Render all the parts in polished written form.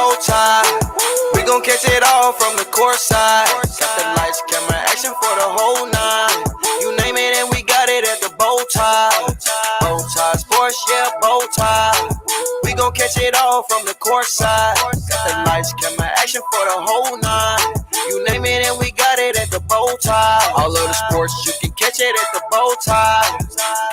BowTie. We gon' catch it all from the court side. Got the lights, camera, action for the whole nine. You name it and we got it at the BowTie. BowTie Sports, yeah, BowTie. We gon' catch it all from the court side. Got the lights, camera, action for the whole nine. You name it and we got it at the BowTie. All of the sports, you can catch it at the BowTie.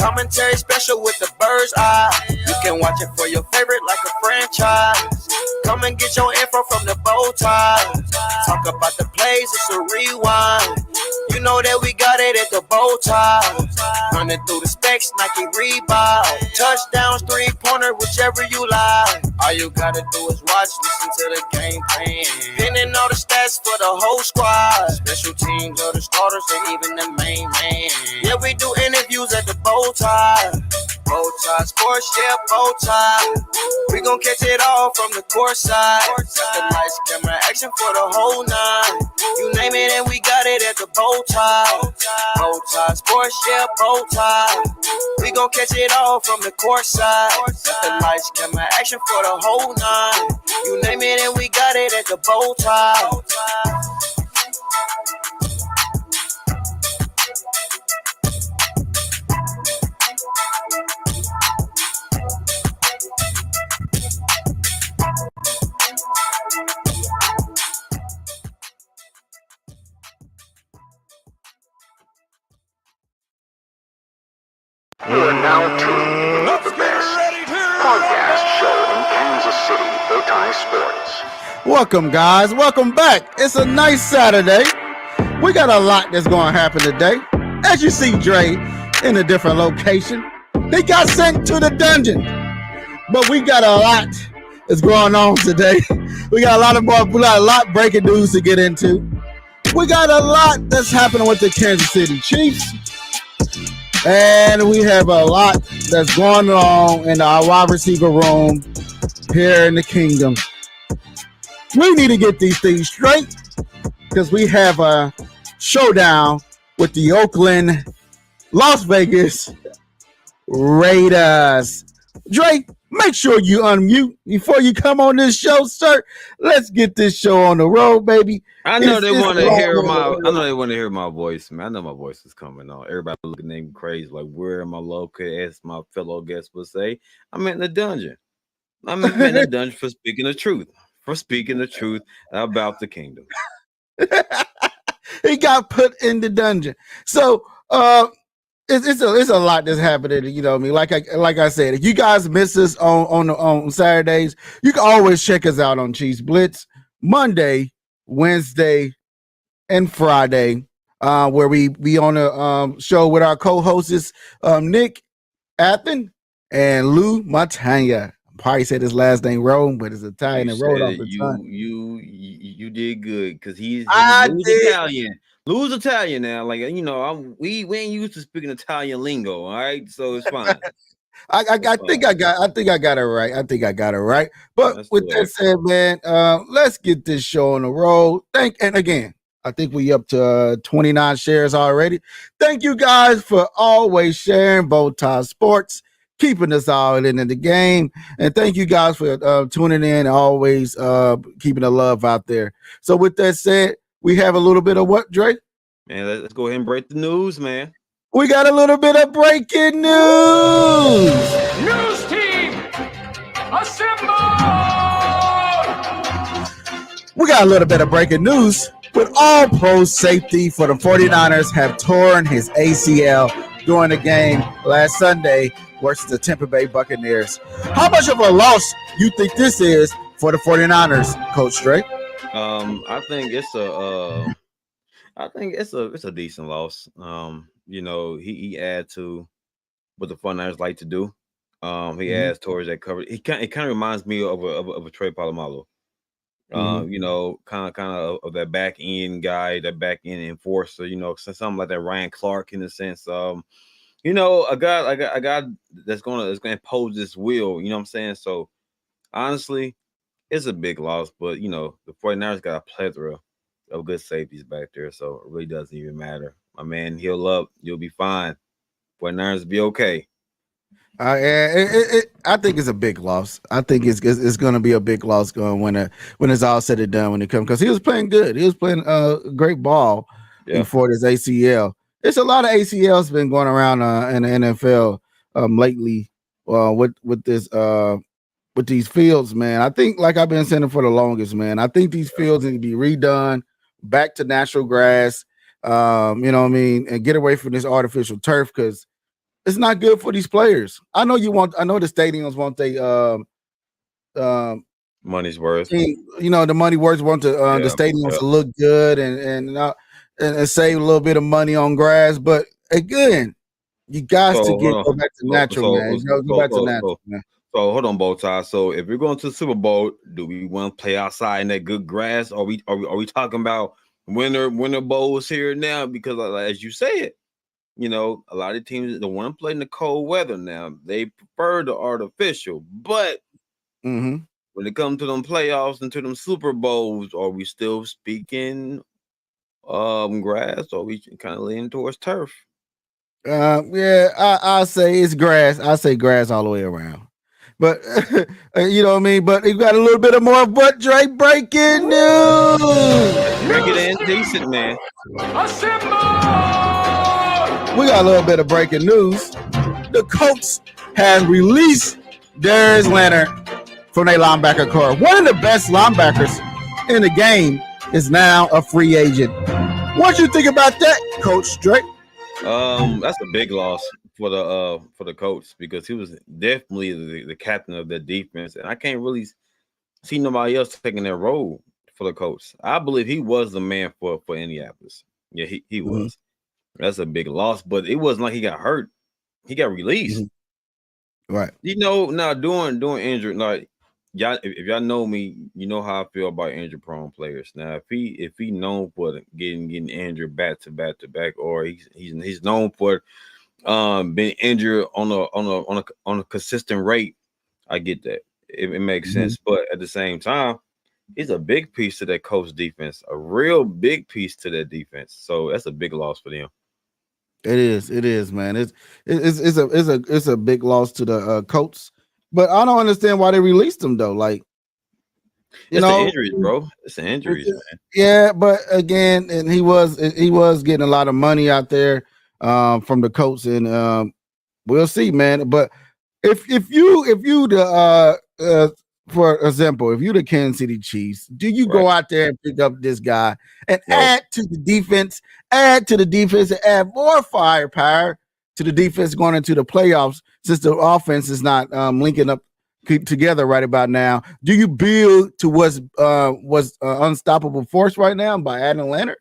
Commentary special with the bird's eye. You can watch it for your favorite like a franchise. Come and get your info from the BowTie. Talk about the plays, it's a rewind. You know that we got it at the BowTie. Running through the specs, Nike Reebok. Touchdowns, three-pointer, whichever you like. All you gotta do is watch, listen to the game plan. Pinning all the stats for the whole squad. Special teams or the starters or even the main man. Yeah, we do interviews at the BowTie. BowTie Sports, yeah, BowTie. We gon' catch it all from the court side. Got the lights, camera, action for the whole nine. You name it and we got it at the BowTie. BowTie Sports, yeah, BowTie. We gon' catch it all from the court side. Got the lights, camera, action for the whole nine. You name it and we got it at the BowTie. You are now tuned with the best podcast show in Kansas City, BowTie Sports. Welcome, guys. Welcome back. It's a nice Saturday. We got a lot that's going to happen today. As you see, Dre in a different location. They got sent to the dungeon. But we got a lot that's going on today. We got a lot breaking news to get into. We got a lot that's happening with the Kansas City Chiefs. And we have a lot that's going on in our wide receiver room here in the kingdom. We need to get these things straight because we have a showdown with the Oakland, Las Vegas Raiders. Dre, make sure you unmute before you come on this show, sir. Let's get this show on the road, baby. I know they want to hear my voice, man. I know my voice is coming on. Everybody looking at me crazy, like where am I located? As my fellow guests would say, I'm in the dungeon. I'm in the dungeon for speaking the truth. For speaking the truth about the kingdom. He got put in the dungeon. So it's a lot that's happening. You know what I mean? Like I said, if you guys miss us on Saturdays, you can always check us out on Chiefs Blitz Monday, Wednesday, and Friday, where we on a show with our co-hosts Nick Athen and Lou Matanya. Probably said his last name wrong, but it's Italian and rolled off the tongue. You did good because he's Italian. Lou's Italian now. Like, you know, we ain't used to speaking Italian lingo, all right? So it's fine. I think I got it right. But that's with that said, man, let's get this show on the road. And again, I think we up to 29 shares already. Thank you guys for always sharing BowTie Sports, keeping us all in the game. And thank you guys for tuning in and always keeping the love out there. So with that said, we have a little bit of what, Dre? Man, let's go ahead and break the news, man. We got a little bit of breaking news. News team, assemble! We got a little bit of breaking news. With all pro safety for the 49ers have torn his ACL during the game last Sunday versus the Tampa Bay Buccaneers. How much of a loss you think this is for the 49ers, Coach Dre? I think it's a decent loss. You know, he add to what the 49ers like to do. He adds towards that coverage. It kind of reminds me of a Trey Polamalu. You know, kind of that back end guy, that back end enforcer. You know, something like that Ryan Clark in the sense. You know, a guy that's gonna impose this will. You know what I'm saying? So honestly, it's a big loss. But you know, the 49ers got a plethora of good safeties back there, so it really doesn't even matter. My man, heal up, you'll be fine. 49ers be okay. I think it's a big loss. I think it's going to be a big loss going when it's all said and done when it comes, because he was playing good. He was playing great ball Yeah. before this ACL. It's a lot of ACLs been going around in the NFL lately with this with these fields, man. I think, like I've been saying it for the longest, man. I think these fields need to be redone back to natural grass. You know what I mean, and get away from this artificial turf, because it's not good for these players. I know the stadiums want Money's worth. you know, the money worth want the stadiums to look good and save a little bit of money on grass. But again, you guys go back to natural, man. Go back to natural, man. So hold on, BowTie. So if we're going to the Super Bowl, do we want to play outside in that good grass? Are we talking about winter bowls here now? Because as you said, you know, a lot of teams don't want to play in the cold weather now. They prefer the artificial. But when it comes to them playoffs and to them Super Bowls, are we still speaking grass, or are we kind of leaning towards turf? I'll say it's grass. I say grass all the way around. But you know what I mean? But you got a little bit of more of what, Dre? Breaking news. Break it in decent, man. Assemble! We got a little bit of breaking news. The Colts has released Darius Leonard from their linebacker core. One of the best linebackers in the game is now a free agent. What you think about that, Coach Dre? That's a big loss for the Colts, because he was definitely the captain of their defense, and I can't really see nobody else taking that role for the Colts. I believe he was the man for Indianapolis. Yeah, he was. That's a big loss, but it wasn't like he got hurt. He got released. Right. You know, now doing injury, like y'all, if y'all know me, you know how I feel about injury prone players. Now, if he known for getting injured back to back, or he's known for being injured on a consistent rate, I get that. It makes sense. But at the same time, he's a big piece to that Colts defense, a real big piece to that defense. So that's a big loss for them. It is, man. It's a big loss to the Colts, but I don't understand why they released him though. Like, it's the injuries, bro. It's the injuries, man. Yeah, but again, and he was getting a lot of money out there from the Colts, and we'll see, man. But if you the for example, if you the Kansas City Chiefs, do you go out there and pick up this guy and add to the defense, and add more firepower to the defense going into the playoffs, since the offense is not linking up together right about now? Do you build to what's unstoppable force right now by adding Leonard?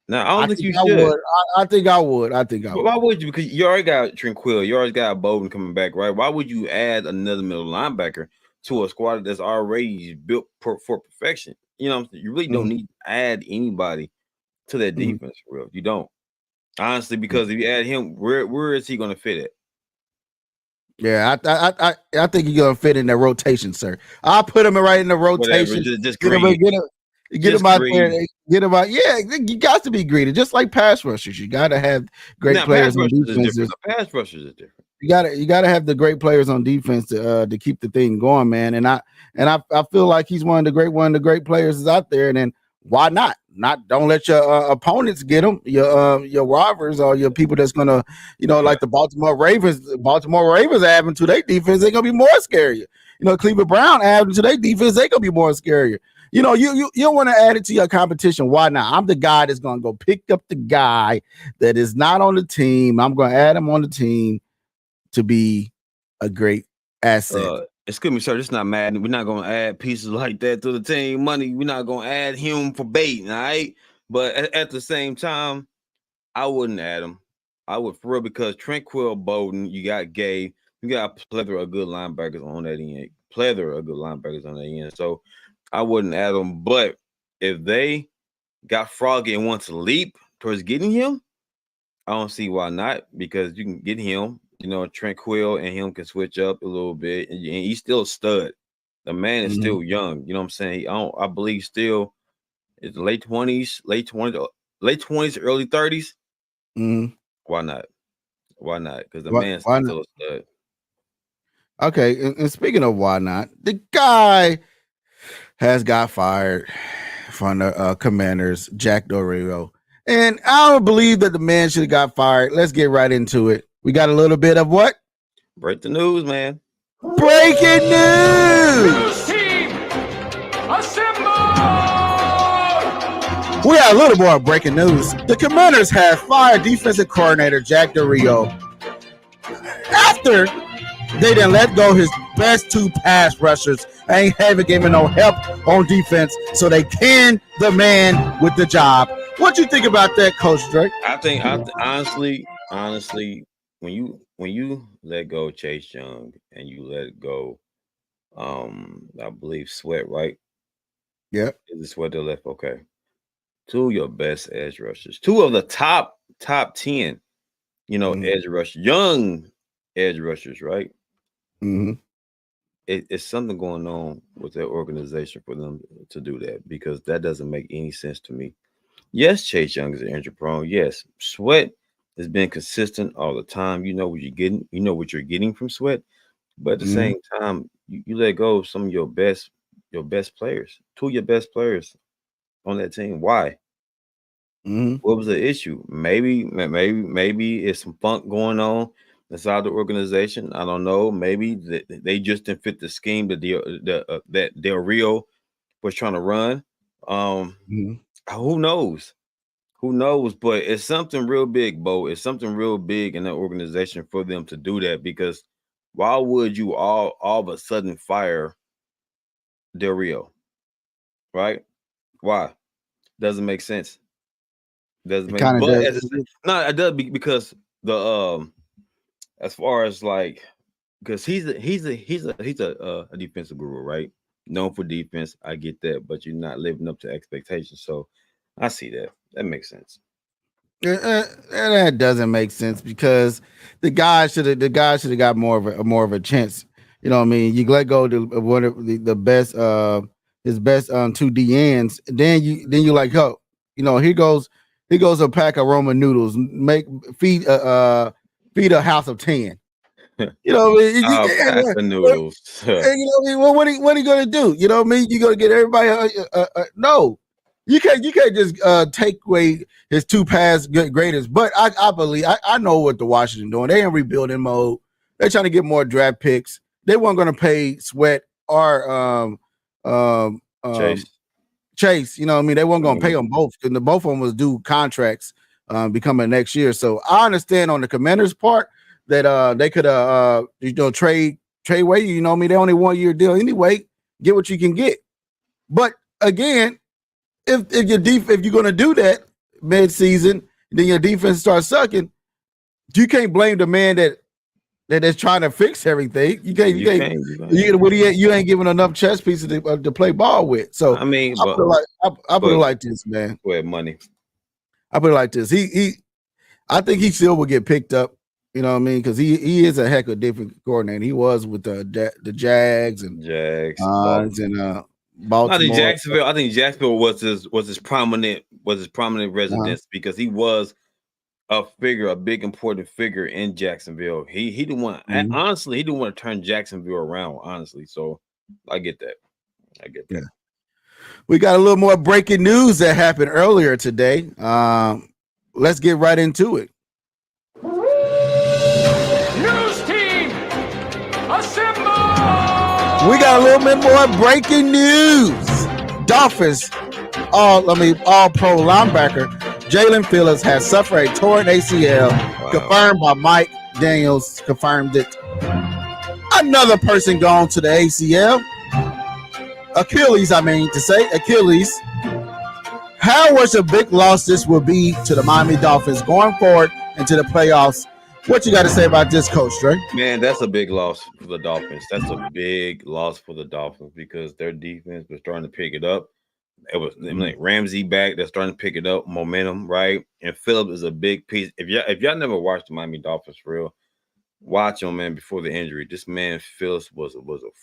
No, I don't think you should. I think I would. But why would you? Because you already got Tranquil, you already got Bowden coming back, right? Why would you add another middle linebacker to a squad that's already built for perfection? You know, you really don't need to add anybody to that defense, for real. You don't, honestly, because if you add him, where is he going to fit at? Yeah, I think he's gonna fit in the rotation, sir. I'll put him right in the rotation. Whatever, just get him out there. Get him out. Yeah, you got to be greedy, just like pass rushers. You got to have great players on defense. Pass rushers is different. You got to have the great players on defense to keep the thing going, man. And I feel like he's one of the great players is out there. And then why not? Don't let your opponents get them, your rivals or your people that's gonna, like the Baltimore Ravens. Baltimore Ravens adding to their defense, they're gonna be more scarier. Cleveland Brown adding to their defense, they're gonna be more scarier. You don't want to add it to your competition. Why not? I'm the guy that's gonna go pick up the guy that is not on the team. I'm gonna add him on the team to be a great asset. Excuse me, sir. This is not Madden. We're not gonna add pieces like that to the team money. We're not gonna add him for bait, all right? But at the same time, I wouldn't add him. I would, for real, because Tranquil, Bowden, you got Gabe, you got a plethora of good linebackers on that end. So I wouldn't add him. But if they got Froggy and want to leap towards getting him, I don't see why not, because you can get him. Tranquil and him can switch up a little bit, and he's still a stud. The man is still young. You know what I'm saying? I believe still it's late 20s, early 30s. Why not? Because the man's still a stud. Okay, and speaking of why not, the guy has got fired from the Commanders, Jack Del Rio. And I don't believe that the man should have got fired. Let's get right into it. We got a little bit of what? Break the news, man. Breaking news! News team, assemble! We have a little more breaking news. The Commanders have fired defensive coordinator Jack Del Rio after they didn't let go his best 2 pass rushers. Ain't haven't given no help on defense, so they can the man with the job. What you think about that, Coach Drake? I think honestly, when you let go Chase Young and you let go, I believe Sweat, right? Yeah. Is it Sweat that left? Okay. 2 of your best edge rushers, 2 of the top 10, edge rushers, young edge rushers, right? Mm-hmm. It's something going on with their organization for them to do that, because that doesn't make any sense to me. Yes, Chase Young is injury prone. Yes, Sweat has been consistent all the time. You know what you're getting. You know what you're getting from Sweat. But at the same time, you let go of some of your best players, 2 of your best players on that team. Why? What was the issue? Maybe it's some funk going on inside the organization. I don't know. Maybe they just didn't fit the scheme that that Del Rio was trying to run. Who knows? Who knows? But it's something real big, Bo. It's something real big in the organization for them to do that, because why would you all of a sudden fire Del Rio? Right? Why? Doesn't make sense. Doesn't make, Kind of but does. no, it does because the as far as like, because he's a defensive guru, right? Known for defense. I get that, but you're not living up to expectations. So I see that. That makes sense. That doesn't make sense, because the guy should have got more of a chance. You know what I mean? You let go of one of the best his best 2 DNs, then you like, oh, here goes a pack of Roman noodles, feed a house of 10. You know what I mean? Pack the noodles. And you know what I mean? Well, what are you gonna do? You know what I mean? You gonna get everybody? No, you can't just take away his 2 pass graders. But I believe I know what the Washington doing. They in rebuilding mode. They're trying to get more draft picks. They weren't going to pay Sweat or Chase. You know what I mean? They weren't going to pay them both, because both of them was due contracts becoming next year. So I understand on the Commanders' part that they could trade away. You know what I mean? They only 1 year deal anyway. Get what you can get. But again, if you're going to do that mid-season, then your defense starts sucking, you can't blame the man that is trying to fix everything. You ain't giving enough chess pieces to play ball with. So I mean, I put it like this, man. Who had money? I put it like this. I think he still will get picked up. You know what I mean? Because he is a heck of a different coordinator. He was with the Jags and Baltimore. I think Jacksonville was his prominent residence, because he was a big important figure in Jacksonville. He didn't want, honestly, he didn't want to turn Jacksonville around, honestly. So I get that. Yeah. We got a little more breaking news that happened earlier today. Let's get right into it. News team, assemble! We got a little bit more breaking news. Dolphins, all pro linebacker Jalen Phillips has suffered a torn ACL, confirmed by Mike Daniels. Confirmed it. Another person gone to the ACL. Achilles. How much a big loss this will be to the Miami Dolphins going forward into the playoffs? What you got to say about this, Coach Dre? Man, that's a big loss for the Dolphins. That's a big loss for the Dolphins, because their defense was starting to pick it up. It was like Ramsey back. They're starting to pick it up, momentum, right? And Phillips is a big piece. If y'all never watched the Miami Dolphins for real, watch him, man. Before the injury, this man Phillips was a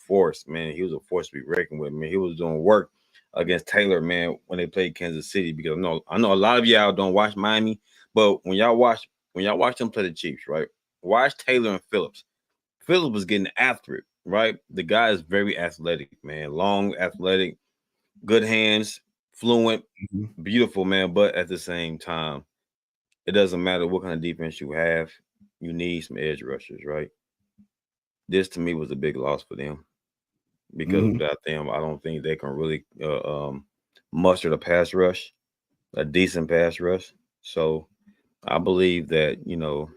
force, man. He was a force to be reckoned with, man. He was doing work against Taylor, man, when they played Kansas City. Because I know a lot of y'all don't watch Miami, but when y'all watch them play the Chiefs, right? Watch Taylor and Phillips. Phillips was getting after it, right? The guy is very athletic, man. Long, athletic, good hands, fluent, beautiful, man. But at the same time, it doesn't matter what kind of defense you have. You need some edge rushers, right? This to me was a big loss for them because without them, I don't think they can really muster a pass rush, a decent pass rush. So I believe that,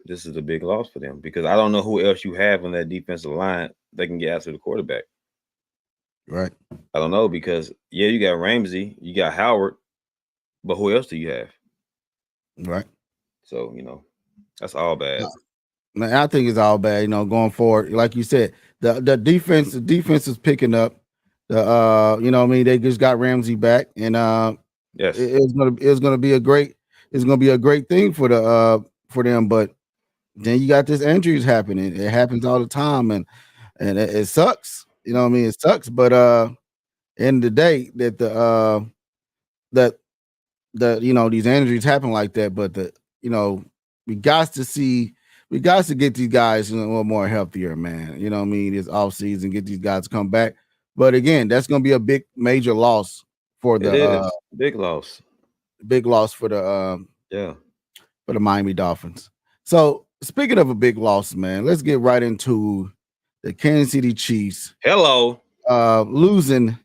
this is a big loss for them because I don't know who else you have on that defensive line that can get after the quarterback. Right. I don't know because, you got Ramsey, you got Howard, but who else do you have? Right. So, that's all bad. Now, I think it's all bad, going forward. Like you said, the defense is picking up. They just got Ramsey back, and yes, it's gonna be a great thing for them. But then you got this injuries happening. It happens all the time, and it sucks. It sucks. But end of the day, that these injuries happen like that. But we got to get these guys a little more healthier, man. This offseason, get these guys to come back. But again, that's going to be a big, major loss for the big loss for the for the Miami Dolphins. So speaking of a big loss, man, let's get right into the Kansas City Chiefs. Hello, losing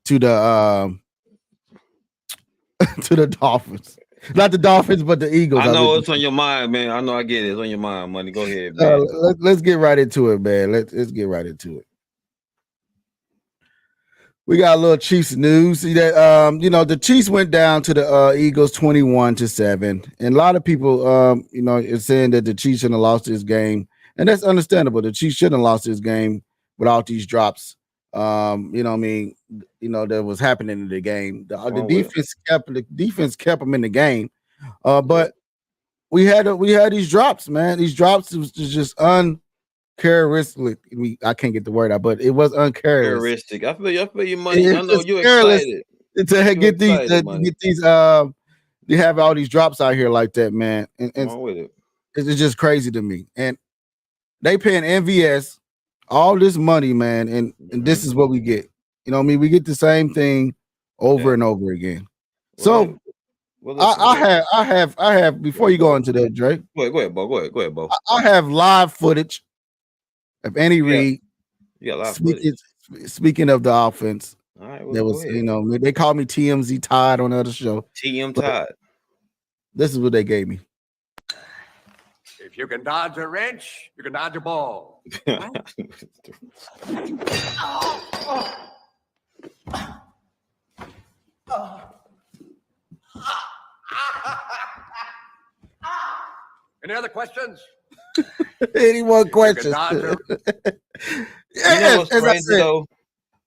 to the to the Dolphins. Not the Dolphins, but the Eagles. I know it's on your mind, man. I know I get it. It's on your mind, money. Go ahead, man. Let's get right into it, man. Let's get right into it. We got a little Chiefs news. See that the Chiefs went down to the Eagles 21-7. And a lot of people is saying that the Chiefs shouldn't have lost this game. And that's understandable. The Chiefs shouldn't have lost this game without these drops. That was happening in the game. The defense kept them in the game. But we had these drops, man. These drops was just uncharacteristic. I can't get the word out, but it was uncharacteristic. I feel your money. I know you're excited to get these. You have all these drops out here like that, man. And it's just crazy to me. And they paying MVS all this money, man, and this is what we get. We get the same thing over and over again. So I have before you go into that, Drake. Go ahead, Bo. I have live footage of Andy Reid. Yeah, live footage. Speaking of the offense, all right, there was they called me TMZ Todd on the other show. TM Todd. This is what they gave me. If you can dodge a wrench, you can dodge a ball. Any other questions? Any more questions? You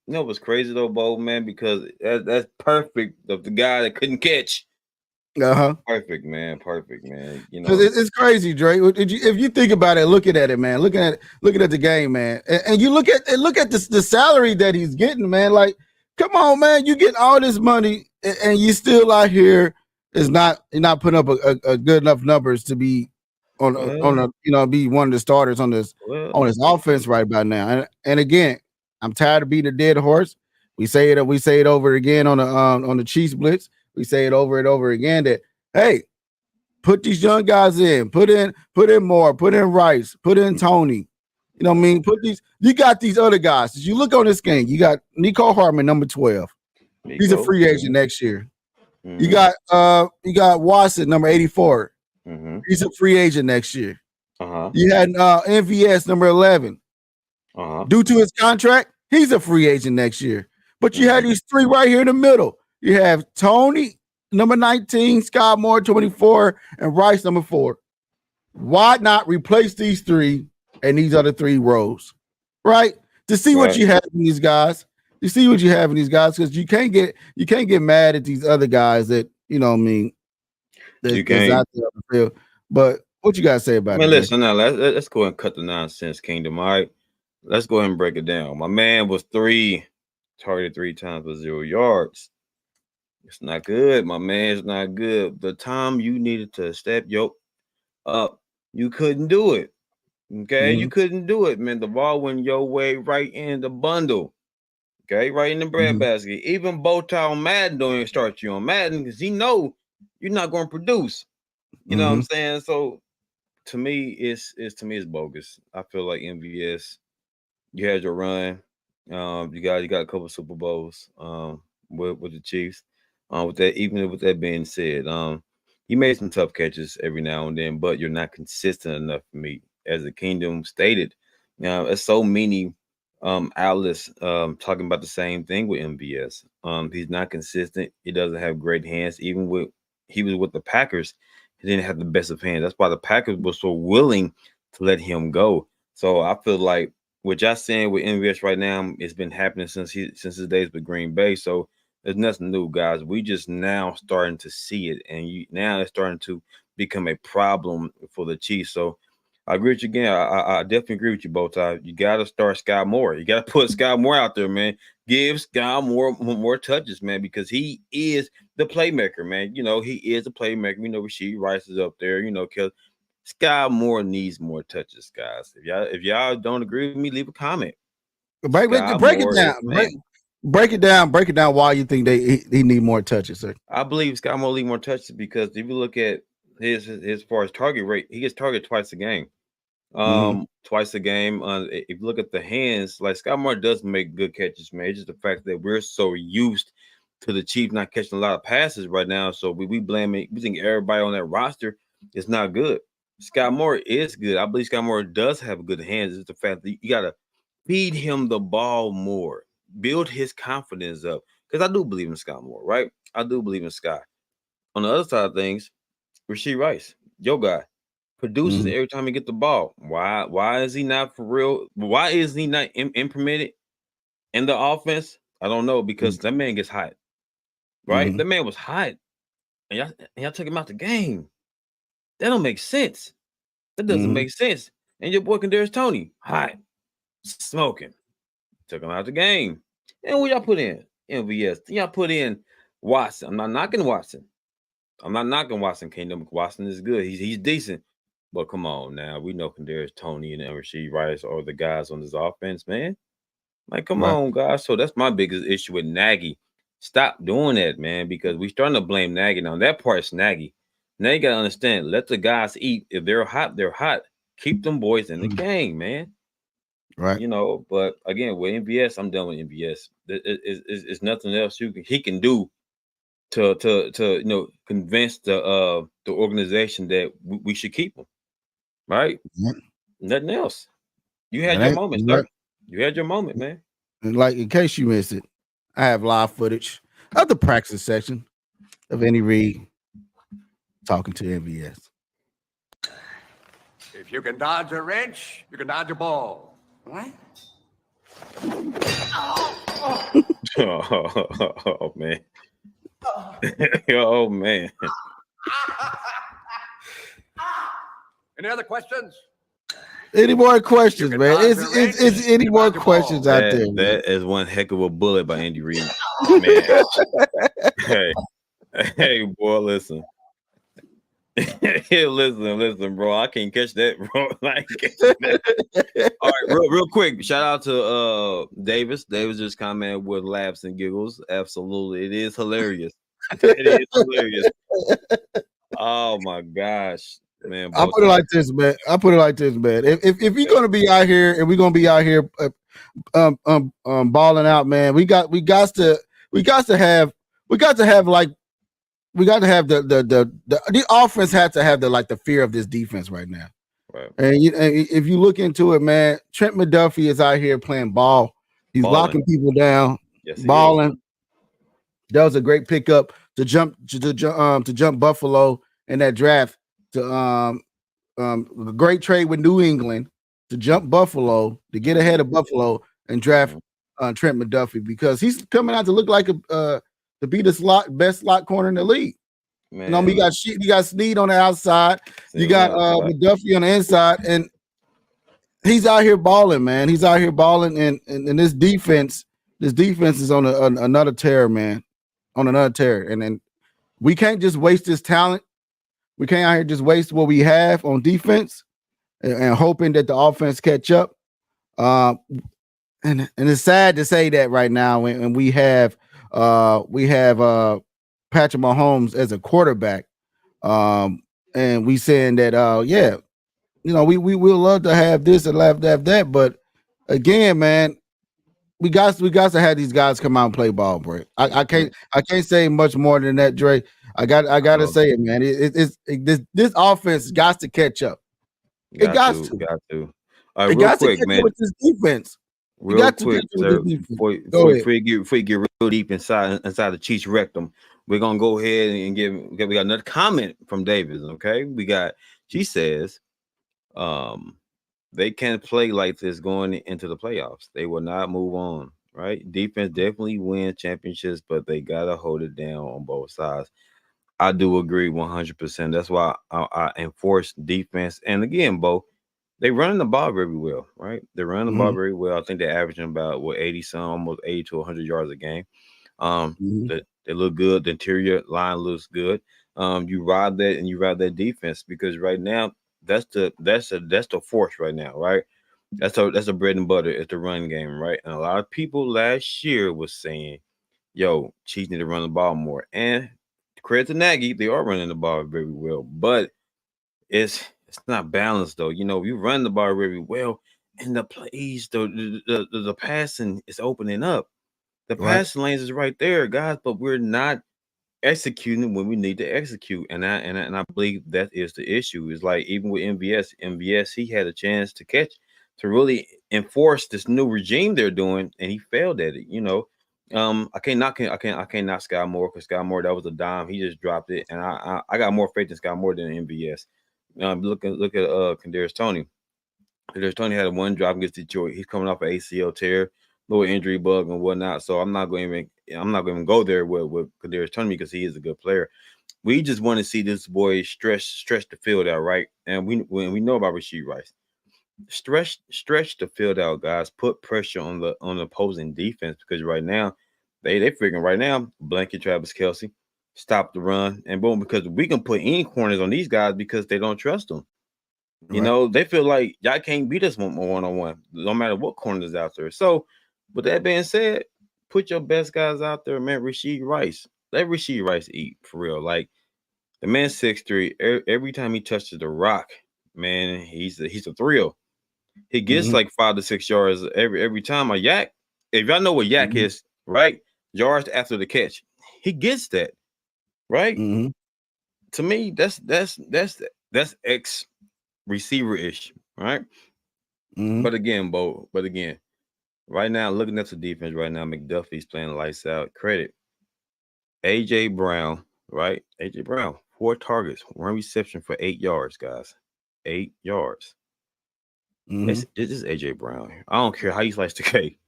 know what's crazy though, Bo, man, because that's perfect of the guy that couldn't catch. Perfect, man. Because it's crazy, Drake. If you think about it, looking at it, man, looking at the game, man, and you look at the salary that he's getting, man. Like, come on, man, you getting all this money, and you still out here you're not putting up a good enough numbers to be be one of the starters on this offense right by now. And again, I'm tired of beating a dead horse. We say it over again on the Chiefs Blitz. We say it over and over again that, hey, put these young guys in, put in Moore, put in Rice, put in Tony. You know what I mean? You got these other guys. As you look on this game, you got Nico Hartman, number 12. He's a free agent next year. Mm-hmm. You got Watson, number 84. Mm-hmm. He's a free agent next year. You had MVS, number 11. Due to his contract, he's a free agent next year. But you had these three right here in the middle. You have Tony, number 19, Scott Moore, 24, and Rice, number 4. Why not replace these three and these other three rows? Right? To see what you have in these guys. You see what you have in these guys, because you can't get mad at these other guys that, you know what I mean, that's out there on the field. But what you guys say about it? Listen, now let's go ahead and cut the nonsense, Kingdom. All right. Let's go ahead and break it down. My man was targeted 3 times for 0 yards. It's not good, my man. It's not good. The time you needed to step up, you couldn't do it. Okay, you couldn't do it, man. The ball went your way right in the bundle. Okay, right in the bread basket. Even BowTie on Madden don't even start you on Madden because he know you're not going to produce. You know what I'm saying? So to me, it's bogus. I feel like MVS, you had your run. You got a couple of Super Bowls with the Chiefs. With that being said, he made some tough catches every now and then, but you're not consistent enough for me. As the Kingdom stated, there's so many outlets talking about the same thing with MVS. He's not consistent. He doesn't have great hands. Even he was with the Packers, he didn't have the best of hands. That's why the Packers were so willing to let him go. So I feel like what y'all saying with MVS right now, it's been happening since his days with Green Bay. So there's nothing new, guys. We just now starting to see it, and now it's starting to become a problem for the Chiefs. So I agree with you again. I definitely agree with you, BowTie. You got to start Sky Moore. You got to put Sky Moore out there, man. Give Sky more touches, man, because he is the playmaker, man. You know, he is a playmaker. You know, Rasheed Rice is up there. You know, because Sky Moore needs more touches, guys. If y'all don't agree with me, leave a comment. Break it down. Break it down. Why you think he need more touches, sir? I believe Sky Moore need more touches because if you look at his far as target rate, he gets targeted twice a game. Twice a game. If you look at the hands, like Sky Moore does make good catches, man. It's just the fact that we're so used to the Chiefs not catching a lot of passes right now. So we blame it. We think everybody on that roster is not good. Sky Moore is good. I believe Sky Moore does have good hands. It's the fact that you gotta feed him the ball more, build his confidence up. Because I do believe in Sky Moore, right? I do believe in Sky. On the other side of things, Rasheed Rice, your guy, produces every time he get the ball. Why is he not for real? Why is he not implemented in the offense? I don't know, because that man gets hot, right? That man was hot, and y'all took him out the game. That don't make sense. That doesn't make sense. And your boy Kadarius Toney, hot, smoking, took him out the game. And what y'all put in? MVS. Y'all put in Watson. I'm not knocking Watson. Kingdom. Watson is good. He's decent. But come on now. We know Kadarius Toney and Rasheed Rice are the guys on this offense, man. Like, come on, guys. So that's my biggest issue with Nagy. Stop doing that, man, because we're starting to blame Nagy. Now, that part is Nagy. Now you got to understand, let the guys eat. If they're hot, they're hot. Keep them boys in the game, man. Right. You know, but again, with MVS, I'm done with MVS. It's nothing else he can do to convince the organization that we should keep him. Right? Nothing else. You had your moment, sir. You had your moment, man. And like, in case you missed it, I have live footage of the practice section of Andy Reid talking to MVS. If you can dodge a wrench, you can dodge a ball. What? Oh man. Oh man. Any other questions? Any more questions, man? Is any more questions out there? That is one heck of a bullet by Andy Reid. Man. Hey, boy, listen. listen, bro. I can't catch that, bro. All right, real quick. Shout out to Davis. Davis just commented with laughs and giggles. Absolutely, it is hilarious. It is hilarious. Oh my gosh, man! I put it like this, man. If you're gonna be out here and we're gonna be out here, balling out, man, we got to have the offense had to have the fear of this defense right now. Right. And if you look into it, man, Trent McDuffie is out here playing ball. He's locking people down, balling. That was a great pickup to jump Buffalo in that draft. A great trade with New England to jump Buffalo to get ahead of Buffalo and draft Trent McDuffie because he's coming out to look like to be the best slot corner in the league. Man. You know, you got Snead on the outside, you got McDuffie on the inside, and he's out here balling, man. He's out here balling, and this defense is on another tear, man. On another tear, and then we can't just waste this talent. We can't out here just waste what we have on defense and hoping that the offense catch up. And it's sad to say that right now when we have Patrick Mahomes as a quarterback, and we saying that yeah, we will love to have this and love to have that, but again, man, we got to have these guys come out and play ball, bro. I can't say much more than that, Dre. I got to say it, man. This offense got to catch up. It got to. All right, real quick, man. With this defense. Real quick, sir, before you get real deep inside the Chiefs rectum, we're gonna go ahead and we got another comment from Davis. Okay, she says, they can't play like this going into the playoffs. They will not move on. Right? Defense definitely win championships, but they gotta hold it down on both sides. I do agree 100%. That's why I enforce defense. And again, Bo, they running the ball very well, right? They're running the ball very well. I think they're averaging about 80 some, almost 80 to 100 yards a game. They look good. The interior line looks good. You ride that defense, because right now that's the force right now, right? That's the bread and butter. It's the run game, right? And a lot of people last year was saying, "Yo, Chiefs need to run the ball more." And credit to Nagy, they are running the ball very well, but it's not balanced though. You run the ball very well, and the plays, the passing is opening up. The passing lanes is right there, guys, but we're not executing when we need to execute. And I believe that is the issue. It's like even with MVS, he had a chance to really enforce this new regime they're doing, and he failed at it. I can't knock Sky Moore, because Sky Moore, that was a dime. He just dropped it, and I got more faith in Sky Moore than MVS. Look at Kadarius Toney. Kadarius Toney had a one drop against Detroit. He's coming off an ACL tear, little injury bug and whatnot. So I'm not going to go there with Kadarius Toney, because he is a good player. We just want to see this boy stretch the field out, right? And we know about Rashee Rice. Stretch the field out, guys. Put pressure on the opposing defense, because right now they figuring right now blanket Travis Kelce, stop the run, and boom, because we can put any corners on these guys because they don't trust them. They feel like y'all can't beat us one-on-one, no matter what corner is out there. So with that being said, put your best guys out there, man. Rashee Rice, let Rashee Rice eat for real. Like, the man's 6'3". Every time he touches the rock, man, he's a thrill. He gets like 5 to 6 yards every time. A yak, if y'all know what yak is, right? Yards after the catch, he gets that, right? To me, that's ex receiver ish, right? But again, right now, looking at the defense right now, McDuffie's playing lights out. Credit AJ Brown, right? AJ Brown, 4 targets, 1 reception for 8 yards, guys. 8 yards. This is AJ Brown. I don't care how you slice the cake.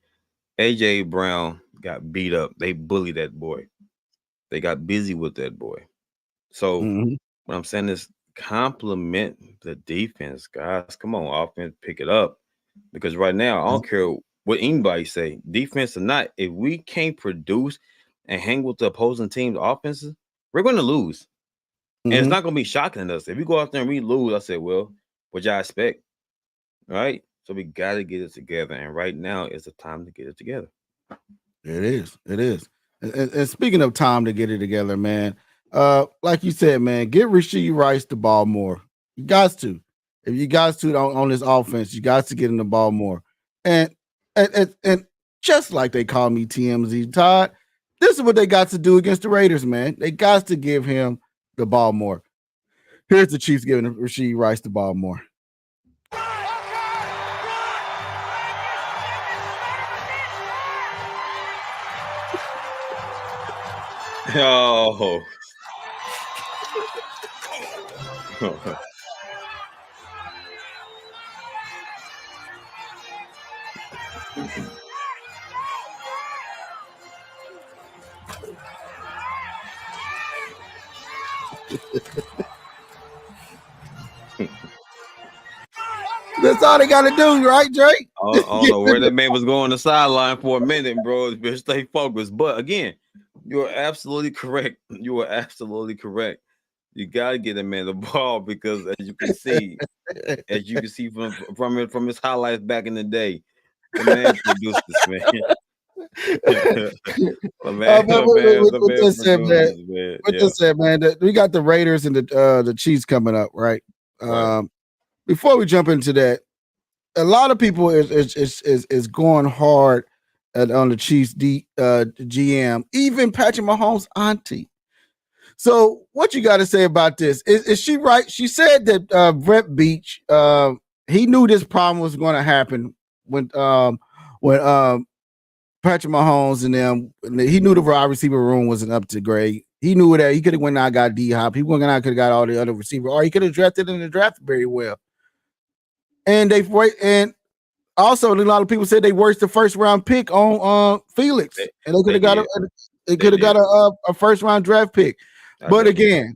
AJ Brown got beat up. They bullied that boy. They got busy with that boy. So what I'm saying is, compliment the defense, guys. Come on, offense, pick it up. Because right now, I don't care what anybody say, defense or not, if we can't produce and hang with the opposing team's offenses, we're going to lose. And it's not going to be shocking to us. If we go out there and we lose, I said, well, what y'all expect? Right? So we got to get it together. And right now is the time to get it together. It is. And speaking of time to get it together, man, like you said, man, get Rashee Rice the ball more. You got to. If you guys to on this offense, you got to get in the ball more. And just like they call me TMZ, Todd, this is what they got to do against the Raiders, man. They got to give him the ball more. Here's the Chiefs giving Rashee Rice the ball more. Oh. That's all they got to do, right, Drake? I don't know where that man was going on the sideline for a minute, bro. Just stay focused. But again, you are absolutely correct. You are absolutely correct. You gotta get that man the ball because as you can see from his highlights back in the day, the man produced this, man. With this said, man, produced this, man. with Yeah. this said, man, we got the Raiders and the Chiefs coming up, right? Right. Before we jump into that, a lot of people is going hard on the Chiefs GM, even Patrick Mahomes' auntie. So, what you got to say about this? Is she right? She said that Brett Beach, he knew this problem was going to happen when Patrick Mahomes and them. He knew the wide receiver room wasn't up to grade. He knew that he could have went out and got D-Hop. He went out could have got all the other receivers, or he could have drafted in the draft very well. And also a lot of people said they worked the first round pick on Felix, and they could have got a first round draft pick. But again,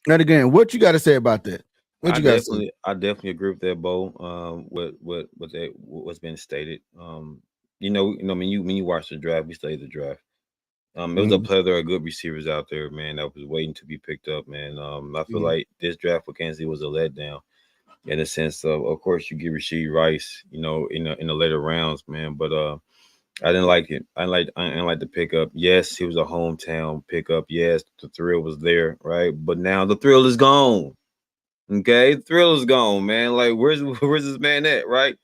what you got to say about that? I definitely agree with that, Bo. What's been stated. When you watch the draft, we study the draft. It was a plethora of good receivers out there, man, that was waiting to be picked up, man. I feel like this draft for Kansas City was a letdown in the sense of course, you get Rashee Rice, in the later rounds, man. But I didn't like it. I didn't like the pickup. Yes, he was a hometown pickup. Yes, the thrill was there, right? But now the thrill is gone. Okay, the thrill is gone, man. Like, where's this man at, right?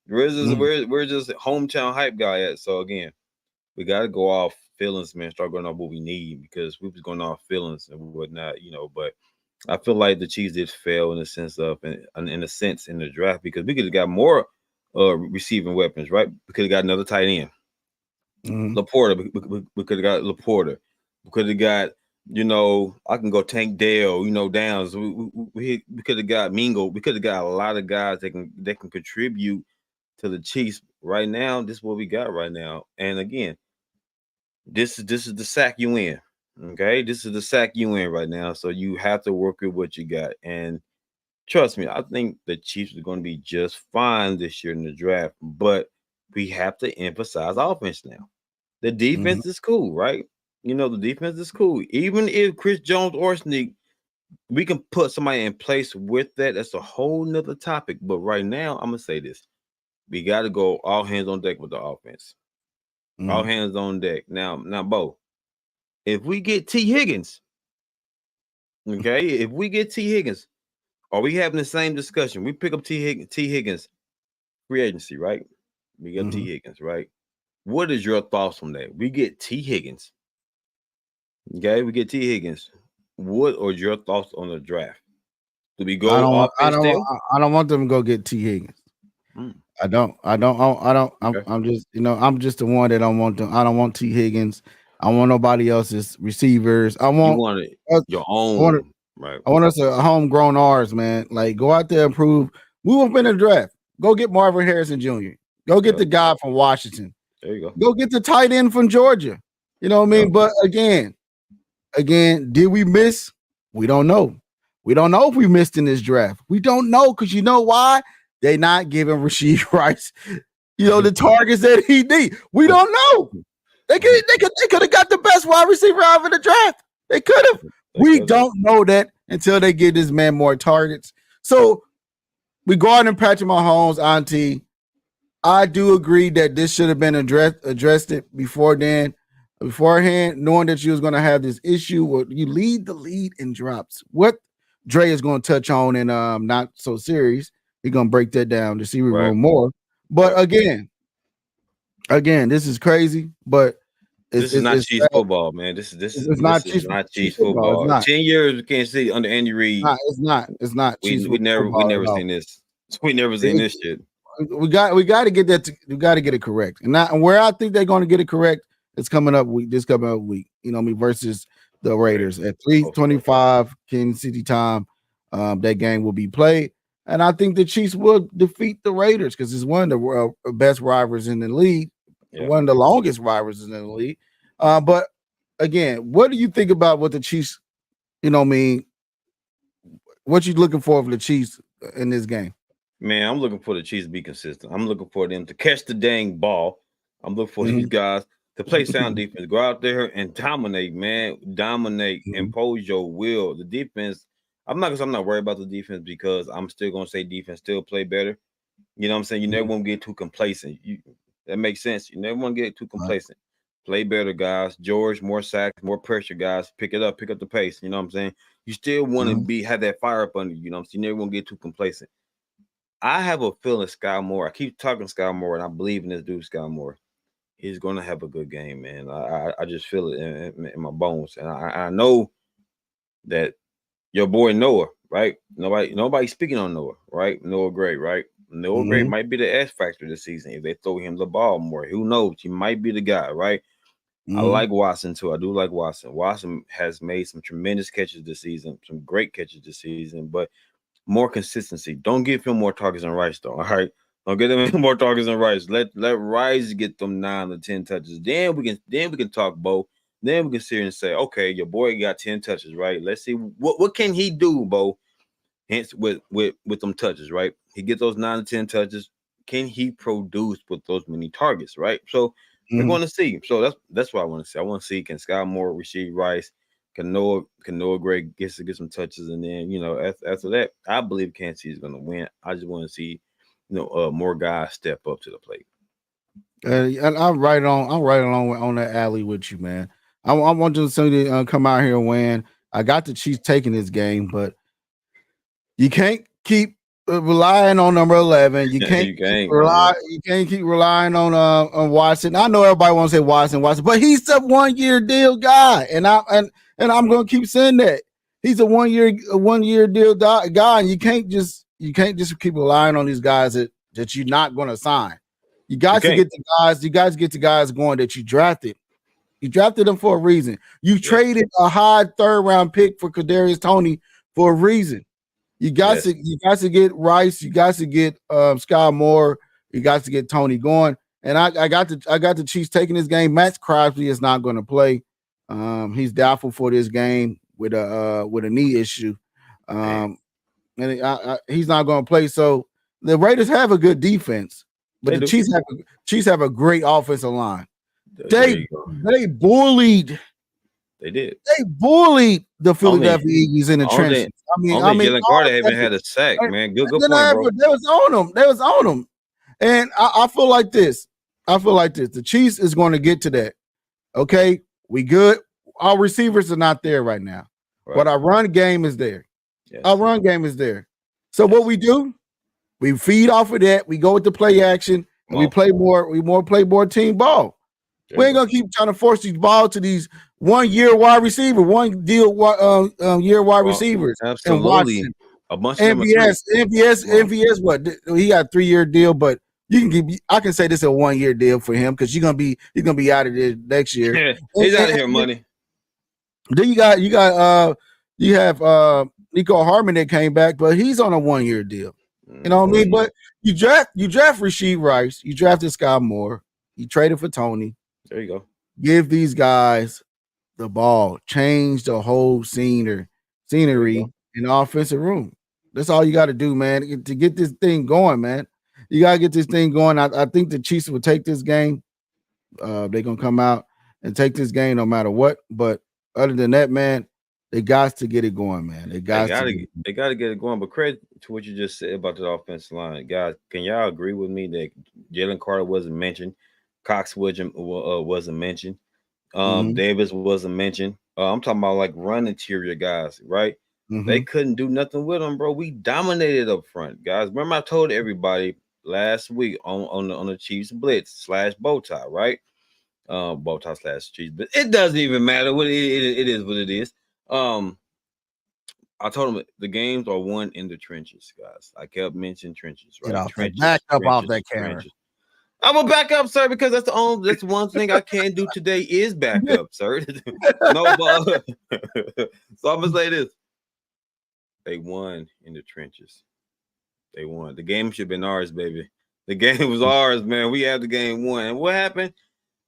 Where's this hometown hype guy at? So again, we gotta go off feelings, man. Start going off what we need because we was going off feelings and whatnot, But I feel like the Chiefs did fail in the sense of in the draft because we could have got more receiving weapons, right? We could have got another tight end. Laporta, we could have got Laporta. We could have got, I can go Tank Dale, Downs. We could have got Mingo. We could have got a lot of guys that can contribute to the Chiefs. Right now, this is what we got right now. And again, this is the sack you in. Okay, this is the sack you in right now. So you have to work with what you got. And trust me, I think the Chiefs are going to be just fine this year in the draft. But we have to emphasize offense now. The defense is cool, right? The defense is cool. Even if Chris Jones or Sneak, we can put somebody in place with that. That's a whole nother topic. But right now, I'm going to say this. We got to go all hands on deck with the offense. All hands on deck. Now, Bo, if we get T. Higgins, okay, are we having the same discussion? We pick up T. Higgins, free agency, right? We get T. Higgins, right? What is your thoughts on that? We get T. Higgins. Okay, we get T. Higgins. What are your thoughts on the draft? Do we go? I don't want them to go get T. Higgins. I don't. Okay. I'm just, I'm just the one that don't want them. I don't want T. Higgins. I want nobody else's receivers. I want your own. Right. I want us a homegrown ours, man. Like, go out there and prove. We won't win the draft. Go get Marvin Harrison Jr. Go get the guy from Washington. There you go. Go get the tight end from Georgia. You know what I mean? But again, did we miss? We don't know. We don't know if we missed in this draft. We don't know because you know why? They not giving Rashee Rice, the targets that he need. We don't know. They could have got the best wide receiver out of the draft. They could have. We don't know that until they give this man more targets. So regarding Patrick Mahomes' auntie, I do agree that this should have been addressed it beforehand, knowing that you was going to have this issue where you lead the lead in drops. What Dre is going to touch on in not so serious. He's going to break that down to see we room more. But again, this is crazy. But this is not Chiefs football, man. This is not Chiefs football. 10 years we can't see under Andy Reid. It's not. We never seen this. We never seen this shit. We got to get that. We got to get it correct. And where I think they're going to get it correct, it's coming up week. This coming up week. Versus the Raiders at 3:25 Kansas City time. That game will be played. And I think the Chiefs will defeat the Raiders because it's one of the best rivals in the league, one of the longest rivals in the league. But again, what do you think about what the Chiefs, what you looking for the Chiefs in this game? Man, I'm looking for the Chiefs to be consistent. I'm looking for them to catch the dang ball. I'm looking for these guys. to play sound defense. Go out there and dominate, man. Dominate, impose your will. The defense. I'm not worried about the defense because I'm still gonna say defense still play better. You know what I'm saying? You never want to get too complacent. That makes sense. You never want to get too complacent. Play better, guys. George, more sacks, more pressure, guys. Pick up the pace. You know what I'm saying? You still want to have that fire up under you. You know what I'm saying? You never want to get too complacent. I have a feeling Sky Moore. I keep talking Sky Moore, and I believe in this dude, Sky Moore. He's going to have a good game, man. I just feel it in my bones, and I know that your boy Noah, right? Nobody speaking on Noah, right? Noah Gray, right? Noah Gray might be the X factor this season if they throw him the ball more. Who knows? He might be the guy, right? I like Watson too. I do like Watson. Watson has made some tremendous catches this season, some great catches this season, but more consistency. Don't give him more targets than Rice, though. All right. Don't get him more targets than Rice. Let Rice get them 9 to 10 touches. Then we can talk, Bo. Then we can sit here and say, okay, your boy got 10 touches, right? Let's see what can he do, Bo. Hence with them touches, right? He gets those 9 to 10 touches. Can he produce with those many targets, right? So we're going to see. So that's what I want to see. I want to see, can Sky Moore receive Rice? Can Noah Gray get some touches? And then, after that, I believe Kansas City is going to win. I just want to see, more guys step up to the plate. And I'm right along on that alley with you, man. I want just somebody to come out here and win. I got the Chiefs taking this game, but you can't keep relying on number 11. You can't keep relying on Watson. I know everybody wants to say Watson, but he's a 1-year deal guy, and I'm going to keep saying that he's a one year deal guy, and you can't just keep relying on these guys that you're not going to sign. You got to get the guys. You guys get the guys going that you drafted. You drafted them for a reason. You traded a high 3rd round pick for Kadarius Toney for a reason. You got to get Rice. You got to get Sky Moore. You got to get Toney going. And I got the Chiefs taking this game. Max Crosby is not going to play. He's doubtful for this game with a knee issue, and he's not going to play. So the Raiders have a good defense, but the Chiefs have a great offensive line. They bullied. They did. They bullied the Philadelphia Eagles in the trenches. I mean, Jalen Carter haven't had a sack, man. Good point, bro. They was on them. And I feel like this. The Chiefs is going to get to that. Okay, we good. Our receivers are not there right now, but our run game is there. Yes. Our run game is there. So what we do, we feed off of that. We go with the play action, and we play more team ball. We ain't gonna keep trying to force these balls to these 1-year wide receiver, year wide receivers. Absolutely. A bunch of MVS. What he got a 3-year deal, but I can say this is a 1-year deal for him because he's gonna be out of there next year. Yeah, he's out of here, money. Then you have Nico Harmon that came back, but he's on a 1-year deal. You know what I mean? But you draft Rasheed Rice, you drafted Sky Moore, you traded for Toney. There you go. Give these guys the ball, change the whole scenery in the offensive room. That's all you got to do, man, to get this thing going, man. You got to get this thing going. I think the Chiefs will take this game. They're going to come out and take this game no matter what. But other than that, man, they got to get it going, man. They got to get it going. But credit to what you just said about the offensive line. Guys, can y'all agree with me that Jalen Carter wasn't mentioned? Cox wasn't mentioned. Davis wasn't mentioned. I'm talking about like run interior guys, right? They couldn't do nothing with them, bro. We dominated up front, guys. Remember I told everybody last week on the Chiefs blitz / BowTie, right? BowTie / Chiefs, but it doesn't even matter what it is what it is. I told them the games are won in the trenches, guys. I kept mentioning trenches, right? Back up off that camera. I'm gonna back up, sir, because that's one thing I can't do today is back up, sir. No, but so I'm gonna say this: they won in the trenches. They won. The game should have been ours, baby. The game was ours, man. We had the game won. And what happened?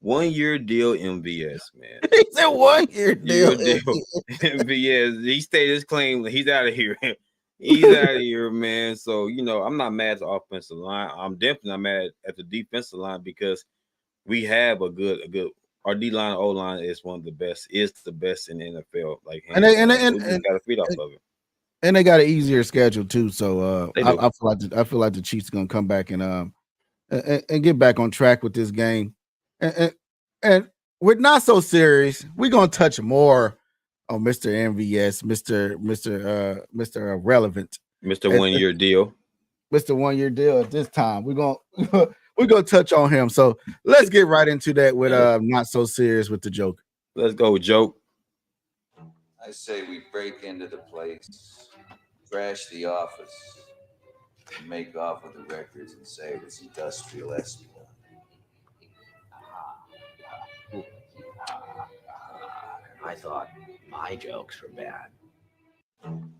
1-year deal, MVS, man. It's a 1-year deal. MVS. He stated his claim that he's out of here. He's out of here, man. So, I'm not mad at the offensive line. I'm definitely not mad at the defensive line because we have a good our D-line, O-line is one of the best. Is the best in the NFL. Like, And they got to feed off of it. And they got an easier schedule too. So I feel like the Chiefs are gonna come back and get back on track with this game. And we're not so serious. We're gonna touch more on Mr. MVS, Mr. Relevant, Mr. 1 year deal. Mr. 1 year deal at this time. We're gonna touch on him. So let's get right into that with not so serious with the joke. Let's go, joke. I say we break into the place, trash the office, and make off with the records and say it was industrial espionage. I thought my jokes were bad.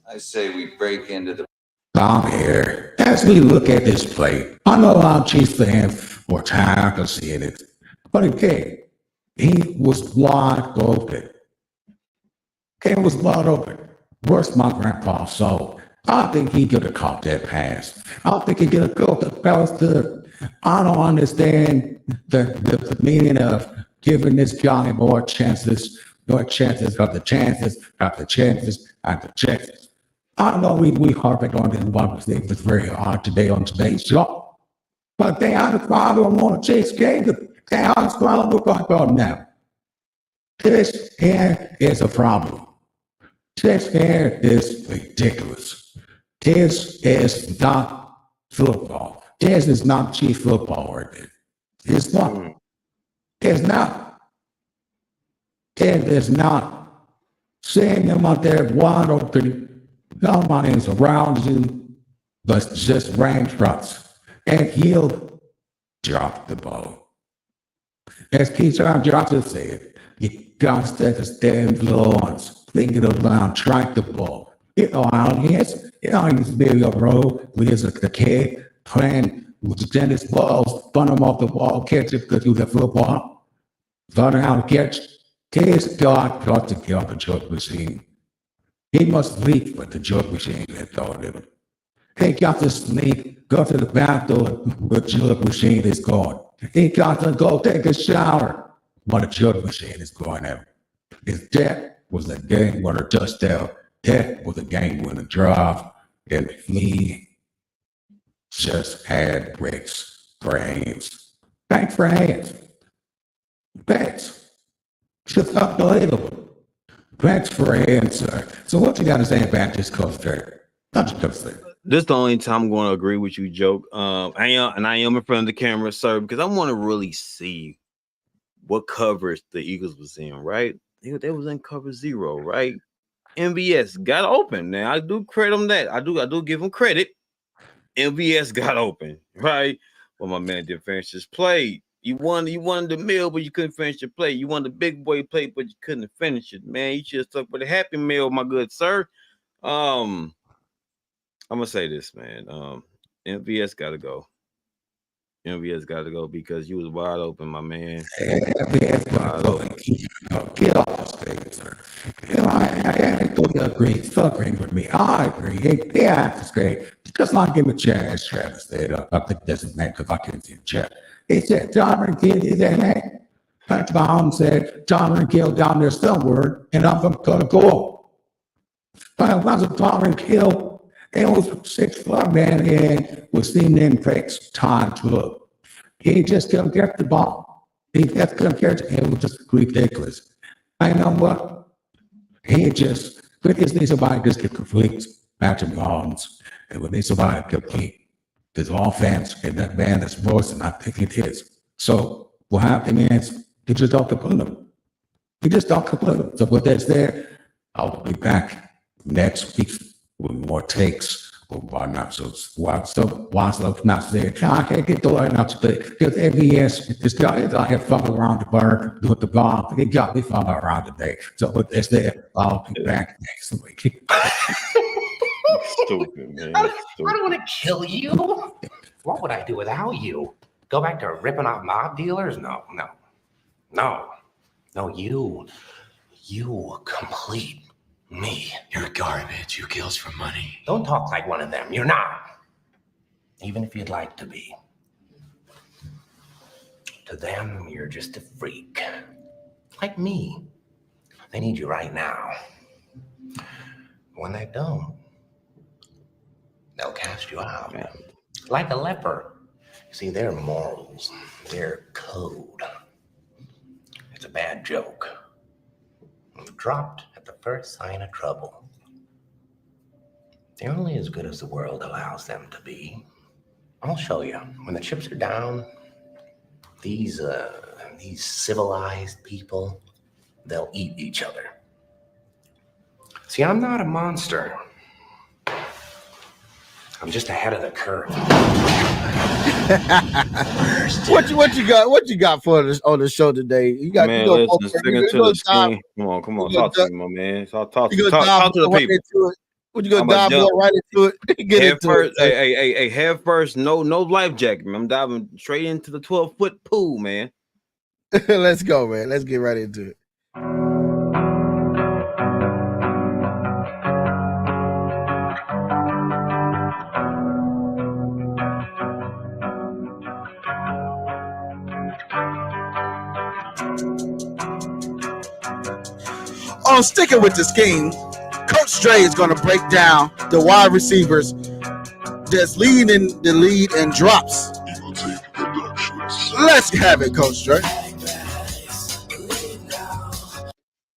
I say we break into the Down here, as we look at this play, I know our Chiefs fans were tired of seeing it, but again, he was wide open. It was wide open. Worse, my grandpa saw. I think he could have caught that pass. I think he could have caught the pass to. I don't understand the meaning of giving this Johnny more chances, got the chances. I know we harping on this one mistake was very hard today on today's show, but they are the problem on the Chiefs game. They are the problem now. This here is a problem. This here is ridiculous. This is not football. This is not Chief football right there. It's not. It's not. It is not. Seeing them out there wide open, nobody is around you, but just ran trucks. And he'll drop the ball. As Peter Johnson said, you got to stand Lawrence. Thinking around, track the ball. You know how it is. You know, he used to be a road when he was a kid playing with the tennis balls, fun him off the ball, catch it because he was a football. Learning how to catch. Kids got to get off the joke machine. He must leave with the joke machine that thought of him. He got to sleep, go to the bathroom with the joke machine is gone. He got to go take a shower while the joke machine is going out. His death was a game winner touchdown. That was a game winner drive. And he just had bricks for hands. Thanks for hands. Thanks. Just unbelievable. Thanks for hands, sir. So what you got to say about this coach there? Not your coach there. This is the only time I'm going to agree with you, joke. I am in front of the camera, sir, because I want to really see what coverage the Eagles was in, right? They was in cover 0, right? MVS got open. Now I do credit them that. I do give them credit. MVS got open, right? Well, my man didn't finish his play. You won the meal, but you couldn't finish your play. You won the big boy play, but you couldn't finish it, man. You should have stuck with a happy meal, my good sir. I'm gonna say this, man. MVS gotta go. MVS got to go because you was wide open, my man. Wide open. Get off stage, sir. I don't agree. Agreeing with me. I agree. Yeah, that's great. Just not give him a chance, Travis said. I think that's his name because I can't see the chat. He said, John Kill is that name. Pat Mahomes said, John Kill down there somewhere, and I'm going to go. But it wasn't John Kill. It was 6'4" man and was seen in takes time to look. He just couldn't get the ball. He just couldn't get it. It was just ridiculous. I know what? He just needs somebody just to complete Patrick Mahomes. And when they somebody complete this offense and that man that's worse than I think it is. So what happened is he just don't complete them. He just don't complete them. So with that's there, I'll be back next week with more takes. Why not so not there? I can't get the line out today because MVS, this guy is out here fumbling around the bar with the ball. He got me fumbling around today. So with this there, I'll be back next week. Stupid, man. I don't want to kill you. What would I do without you? Go back to ripping off mob dealers? No. You complete me. You're garbage. You kills for money. Don't talk like one of them. You're not. Even if you'd like to be. To them, you're just a freak. Like me. They need you right now. When they don't, they'll cast you out. Like a leper. See, their morals, their code. It's a bad joke. Dropped at the first sign of trouble. They're only as good as the world allows them to be. I'll show you. When the chips are down, these civilized people, they'll eat each other. See, I'm not a monster. I'm just ahead of the curve. What you got for us on the show today? You got man, you go listen, sticking to the scheme. Come on, talk to me, my man. Talk to the people. What you gonna dive more right into it? Get head into first, it. Hey, head first. No life jacket, man. I'm diving straight into the 12-foot pool, man. Let's go, man. Let's get right into it. On sticking with the scheme, Coach Dre is going to break down the wide receivers that's leading the lead in drops. Let's have it, Coach Dre.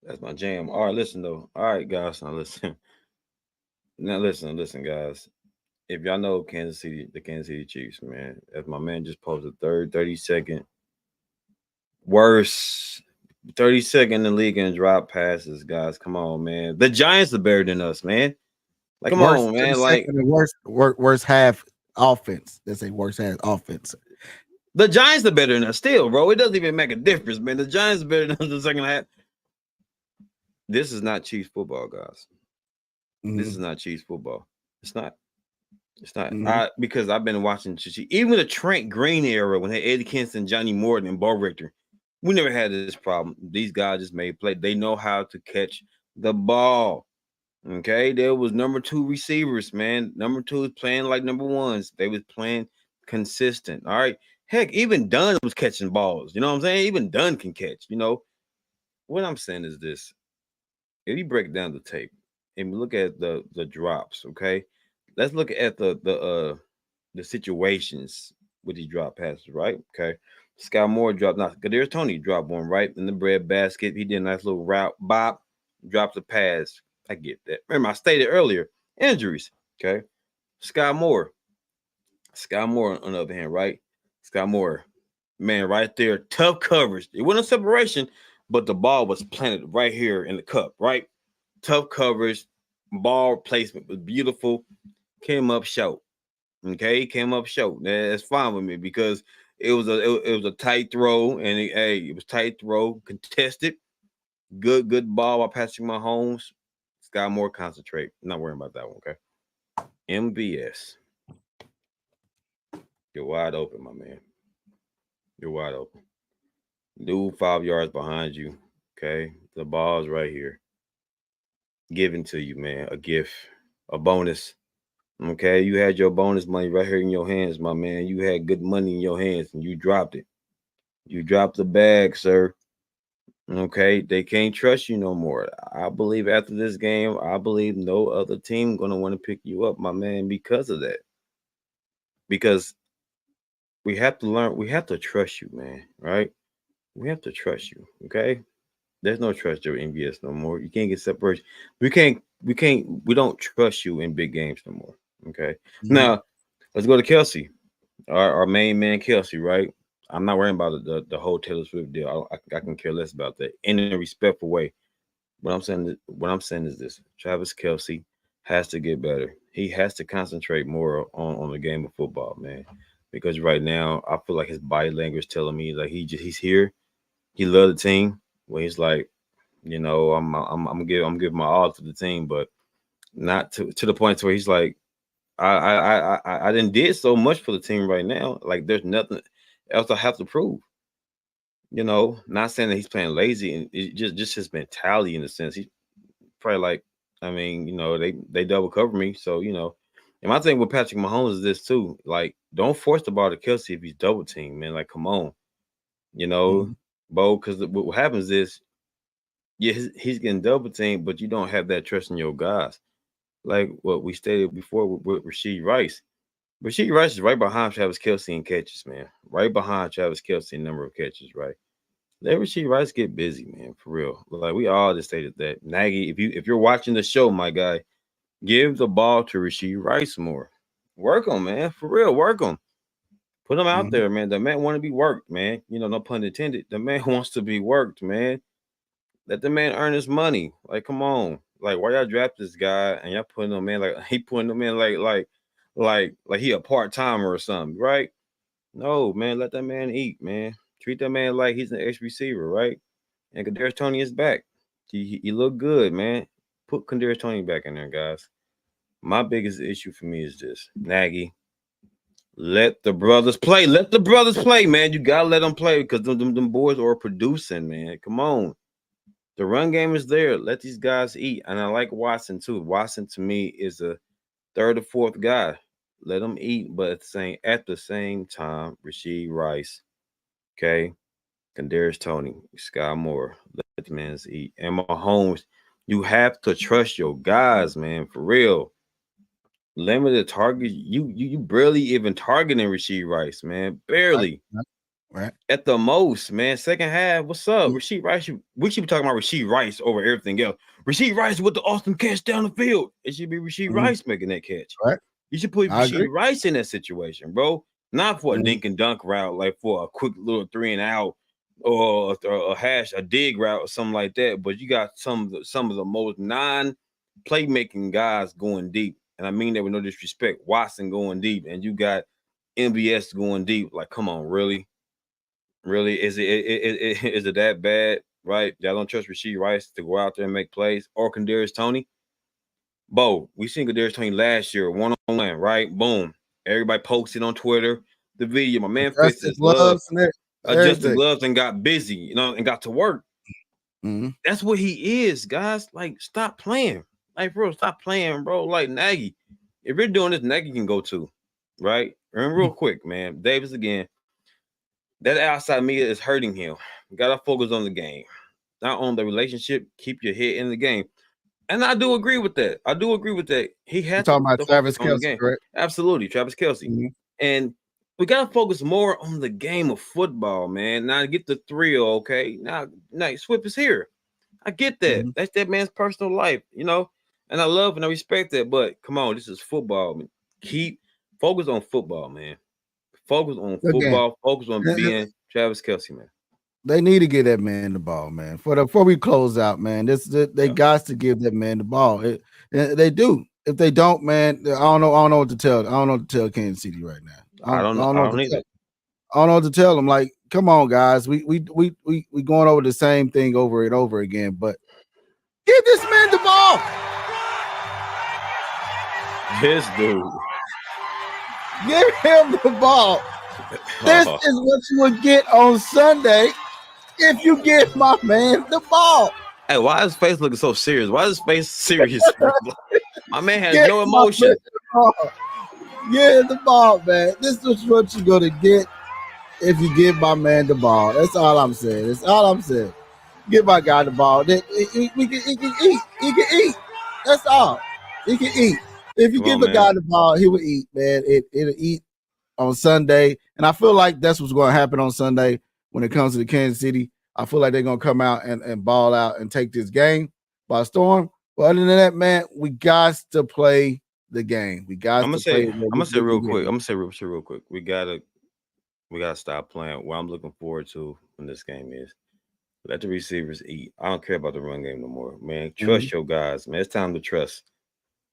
That's my jam. All right, listen though. All right, guys, now listen. Listen, guys. If y'all know the Kansas City Chiefs, man, as my man just posted, 30-second worst 32nd in the league in drop passes, guys. Come on, man. The Giants are better than us, man. Like, come on, man. Like, worst half offense. That's a worst half offense. The Giants are better than us still, bro. It doesn't even make a difference, man. The Giants are better than us in the second half. This is not Chiefs football, guys. Mm-hmm. This is not Chiefs football. It's not. Mm-hmm. Because I've been watching even the Trent Green era when they had Eddie Kingston, Johnny Morton, and Bo Richter. We never had this problem. These guys just made play. They know how to catch the ball. Okay, there was number 2 receivers, man. Number 2 is playing like number 1s. They was playing consistent. All right. Heck, even Dunn was catching balls. You know what I'm saying? Even Dunn can catch. You know, what I'm saying is this. If you break down the tape and we look at the drops, okay, let's look at the situations with these drop passes, right? Okay. Sky Moore dropped, there's Tony dropped one right in the bread basket. He did a nice little route. Bob dropped the pass. I get that. Remember, I stated earlier, injuries. Okay. Sky Moore, on the other hand, right? Sky Moore, man, right there, tough coverage. It wasn't a separation, but the ball was planted right here in the cup, right? Tough coverage, ball placement was beautiful. Came up short. Okay, came up short. That's fine with me because it was a tight throw, and it was tight throw, contested. Good ball by Patrick Mahomes. Sky Moore, concentrate. I'm not worrying about that one, okay? MVS. You're wide open, my man. You're wide open. Dude 5 yards behind you, okay? The ball's right here. Given to you, man. A gift, a bonus. Okay, you had your bonus money right here in your hands, my man. You had good money in your hands, and you dropped it. You dropped the bag, sir. Okay, they can't trust you no more. I believe after this game, I believe no other team going to want to pick you up, my man, because of that. Because we have to learn, we have to trust you, man, right? We have to trust you, okay? There's no trust over MVS no more. You can't get separation. We don't trust you in big games no more. Okay. Mm-hmm. Now, let's go to Kelsey, our main man, Kelsey, right? I'm not worrying about the whole Taylor Swift deal. I can care less about that in a respectful way. What I'm saying is this: Travis Kelsey has to get better. He has to concentrate more on the game of football, man. Because right now, I feel like his body language telling me like he's here. He loves the team. Well, he's like, you know, I'm giving my all to the team, but not to the point where he's like, I didn't did so much for the team right now. Like there's nothing else I have to prove. You know, not saying that he's playing lazy, and it just his mentality in a sense. He's probably like, I mean, you know, they double cover me, so you know. And my thing with Patrick Mahomes is this too: like, don't force the ball to Kelsey if he's double teamed, man. Like, come on, you know, Bo, because what happens is Yeah, he's getting double teamed, but you don't have that trust in your guys. Like what we stated before with Rasheed Rice. Rasheed Rice is right behind Travis Kelce in catches, man. Right behind Travis Kelce in number of catches, right? Let Rasheed Rice get busy, man, for real. Like we all just stated that. Nagy, if you're watching the show, my guy, give the ball to Rasheed Rice more. Work on, man, for real. Work on. Put him out there, man. The man want to be worked, man. You know, no pun intended. The man wants to be worked, man. Let the man earn his money. Like, come on. Like, why y'all draft this guy and y'all putting him in like he putting him in like he a part timer or something, right? No, man. Let that man eat, man. Treat that man like he's an ex receiver, right? And Kadarius Toney is back. He look good, man. Put Kadarius Toney back in there, guys. My biggest issue for me is this: Nagy, let the brothers play. Let the brothers play, man. You gotta let them play because them boys are producing, man. Come on. The run game is there. Let these guys eat. And I like Watson too. Watson to me is a third or fourth guy. Let them eat, but at the same time, Rasheed Rice, okay, Kadarius Toney, Sky Moore, let the man eat. And Mahomes, you have to trust your guys, man, for real. Limited target. You barely even targeting Rasheed Rice, man. Barely. Right. At the most, man. Second half, what's up? Rasheed Rice, we should be talking about Rasheed Rice over everything else. Rasheed Rice with the awesome catch down the field. It should be Rasheed Rice making that catch. Right. You should put Rasheed Rice in that situation, bro. Not for a dink and dunk route, like for a quick little 3 and out or a dig route or something like that. But you got some of the most non-playmaking guys going deep. And I mean that with no disrespect. Watson going deep, and you got MBS going deep. Like, come on, really? Really, is it that bad, right? Y'all don't trust Rasheed Rice to go out there and make plays, or Kadarius Toney? Bo, we seen Kadarius Toney last year, 1-on-1, right? Boom. Everybody posted on Twitter the video. My man fixed his gloves, adjusted gloves, and got busy, you know, and got to work. That's what he is, guys. Like, stop playing. Like, bro, stop playing, bro. Like, Nagy, if you're doing this, Nagy can go too, right? And real quick, man, Davis again. That outside media is hurting him. You gotta focus on the game, not on the relationship. Keep your head in the game, and I do agree with that. He had talking about Travis Kelce, correct? Absolutely, Travis Kelce, and we gotta focus more on the game of football, man. Now get the thrill, okay? Now Swift is here. I get that. That's that man's personal life, you know, and I love and I respect that. But come on, this is football. Man. Keep focus on football, man. Focus on football. Focus on being Travis Kelce, man. They need to give that man the ball, man. Before we close out, man, they got to give that man the ball. They do. If they don't, man, I don't know what to tell. I don't know what to tell Kansas City right now. I don't know what to tell them. Like, come on, guys. We going over the same thing over and over again. But give this man the ball. This dude. Give him the ball. This is what you would get on Sunday if you give my man the ball. Hey, why is his face looking so serious? Why is his face serious? My man has no emotion. Yeah, the ball, man. This is what you're going to get if you give my man the ball. That's all I'm saying. That's all I'm saying. Give my guy the ball. He can eat. He can eat. That's all. He can eat. If you give a guy the ball, he will eat, man. It'll eat on Sunday. And I feel like that's what's going to happen on Sunday when it comes to the Kansas City. I feel like they're going to come out and ball out and take this game by storm. But other than that, man, we got to play the game. I'm gonna say real quick. We gotta stop playing. What I'm looking forward to when this game is let the receivers eat. I don't care about the run game no more, man. Trust your guys, man. It's time to trust.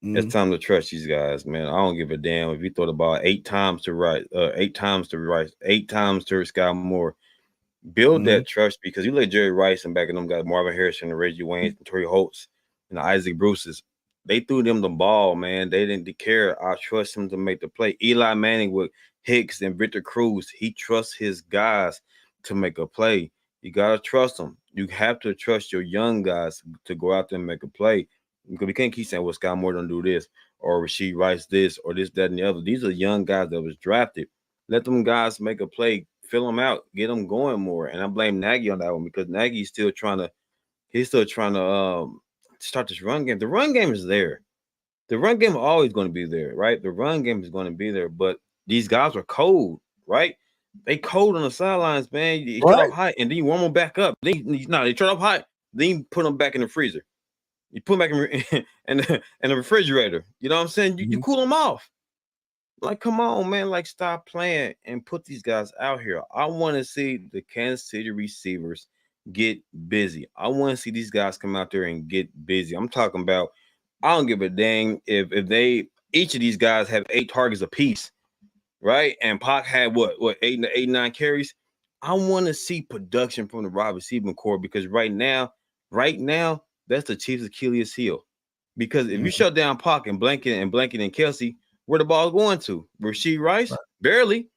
It's time to trust these guys, man. I don't give a damn if you throw the ball 8 times to Rice, 8 times to Sky Moore. Build that trust because you let Jerry Rice and back in them guys, Marvin Harrison and Reggie Wayne and Torrey Holtz and Isaac Bruce's. They threw them the ball, man. They didn't care. I trust him to make the play. Eli Manning with Hicks and Victor Cruz, he trusts his guys to make a play. You got to trust them. You have to trust your young guys to go out there and make a play. Because we can't keep saying, well, Sky Moore don't do this, or Rasheed Rice this, or this, that, and the other. These are young guys that was drafted. Let them guys make a play, fill them out, get them going more. And I blame Nagy on that one because Nagy's still trying to He's still trying to start this run game. The run game is there. The run game is always going to be there, right? The run game is going to be there, but these guys are cold, right? They cold on the sidelines, man. You turn up hot, and then you warm them back up. They turn up hot, then you put them back in the freezer. You put them back in the refrigerator. You know what I'm saying? You cool them off. Like, come on, man. Like, stop playing and put these guys out here. I want to see the Kansas City receivers get busy. I want to see these guys come out there and get busy. I'm talking about, I don't give a dang if each of these guys have 8 targets apiece, right? And Pac had what 9 carries. I want to see production from the wide receiving core, because right now, that's the Chiefs' Achilles heel. Because if you shut down Pac and Blanket and Kelsey, where the ball's going to? Rashee Rice? Barely,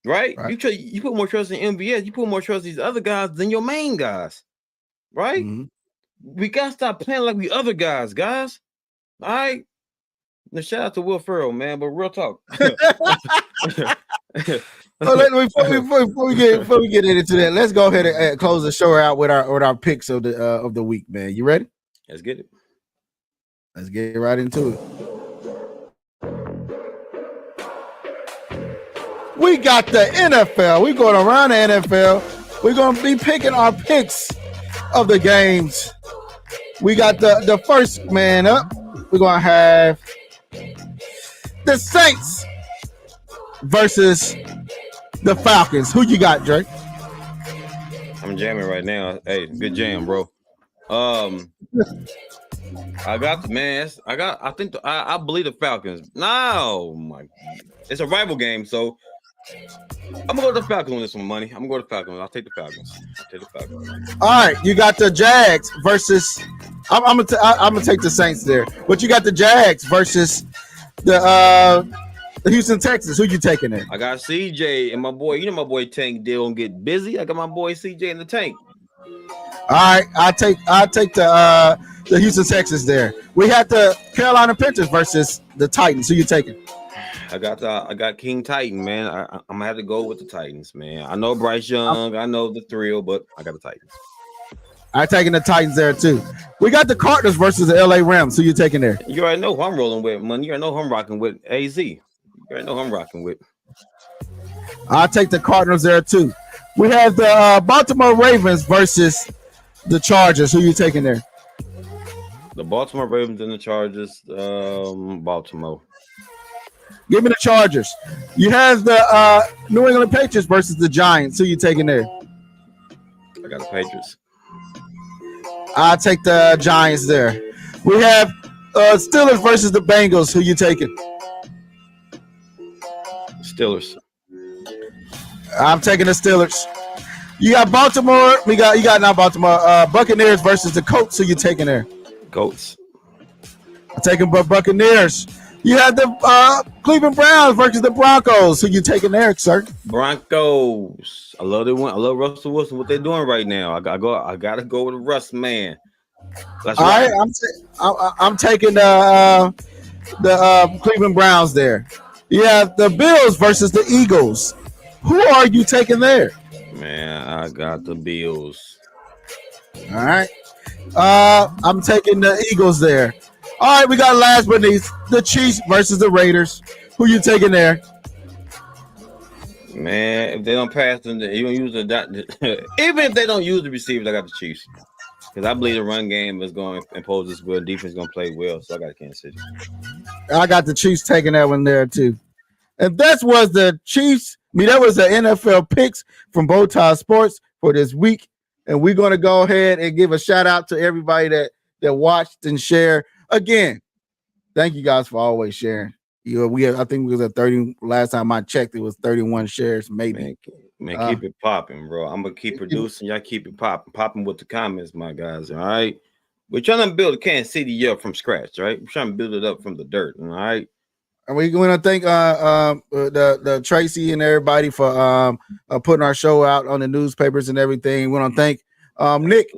right? You put more trust in MVS, you put more trust in these other guys than your main guys, right? We gotta stop playing like we other guys. All right. Now, shout out to Will Ferrell, man. But real talk. Before we get into that, let's go ahead and close the show out with our picks of the week, man. You ready? Let's get it. Let's get right into it. We got the NFL. We're going around the NFL. We're going to be picking our picks of the games. We got the first man up. We're going to have the Saints versus the Falcons. Who you got, Drake? I'm jamming right now. Hey, good jam, bro. I got the man. I believe the Falcons. No, it's a rival game, so I'm gonna go to the Falcons on this one, money. I'm gonna go to the Falcons. I'll take the Falcons. All right, you got the Jags versus. I'm gonna take the Saints there, but you got the Jags versus the Houston Texans. Who you taking there? I got CJ and my boy. You know my boy Tank Dill gonna get busy. I got my boy CJ in the tank. All right, I'll take the Houston Texans there. We had the Carolina Panthers versus the Titans. Who you taking? I got King Titan, man. I'm gonna have to go with the Titans, man. I know Bryce Young, I know the thrill, but I got the Titans. I'm taking the Titans there too. We got the Cardinals versus the LA Rams. Who you taking there? You already know who I'm rolling with, man. You already know who I'm rocking with. AZ. You already know who I'm rocking with. I'll take the Cardinals there too. We have the Baltimore Ravens versus the Chargers. Who you taking there? The Baltimore Ravens and the Chargers. Baltimore. Give me the Chargers. You have the New England Patriots versus the Giants. Who you taking there? I got the Patriots. I'll take the Giants there. We have Steelers versus the Bengals. Who you taking? Steelers. I'm taking the Steelers. You got Baltimore. You got not Baltimore. Buccaneers versus the Colts. Who you taking there? Colts. I'm taking Buccaneers. You have the Cleveland Browns versus the Broncos. Who you taking there, sir? Broncos. I love Russell Wilson. What they're doing right now. I gotta go with the Russ man. That's all right. I'm taking the Cleveland Browns there. You have the Bills versus the Eagles. Who are you taking there? Man, I got the Bills. All right. I'm taking the Eagles there. All right, we got last but not least the Chiefs versus the Raiders. Who you taking there? Man, if they don't pass them, you don't use even if they don't use the receivers, I got the Chiefs. Because I believe the run game is going to impose this well. Defense is going to play well, so I got Kansas City. I got the Chiefs taking that one there too. And that was the Chiefs. That was the NFL picks from BowTie Sports for this week. And we're going to go ahead and give a shout out to everybody that watched and shared. Again, thank you guys for always sharing. I think we was at 30. Last time I checked, it was 31 shares, maybe. Man, keep it popping, bro. I'm gonna keep producing. Y'all keep it popping with the comments, my guys. All right. We're trying to build Kansas City up from scratch, right? We're trying to build it up from the dirt. All right. And we're going to thank the Tracy and everybody for putting our show out on the newspapers and everything. We want to thank Nick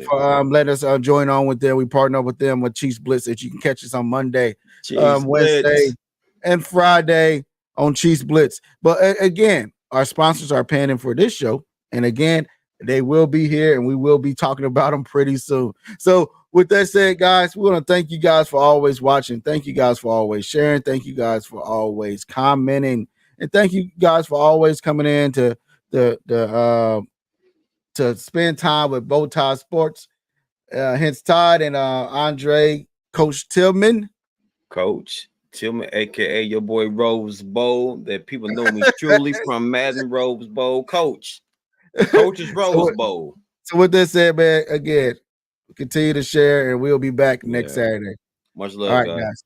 for letting us join on with them. We partner up with them with Chiefs Blitz that you can catch us on Monday, Wednesday, and Friday on Chiefs Blitz. But again, our sponsors are paying for this show. And again, They will be here, and we will be talking about them pretty soon. So with that said, guys, we want to thank you guys for always watching. Thank you guys for always sharing. Thank you guys for always commenting. And thank you guys for always coming in to spend time with BowTie Sports. Hense Todd and Andre, Coach Tillman. Coach Tillman, aka your boy Rose Bowl, that people know me truly from Madden Rose Bowl. Coach's Rose Bowl. So with that said, man, again, continue to share, and we'll be back next Saturday. Much love, all right, guys.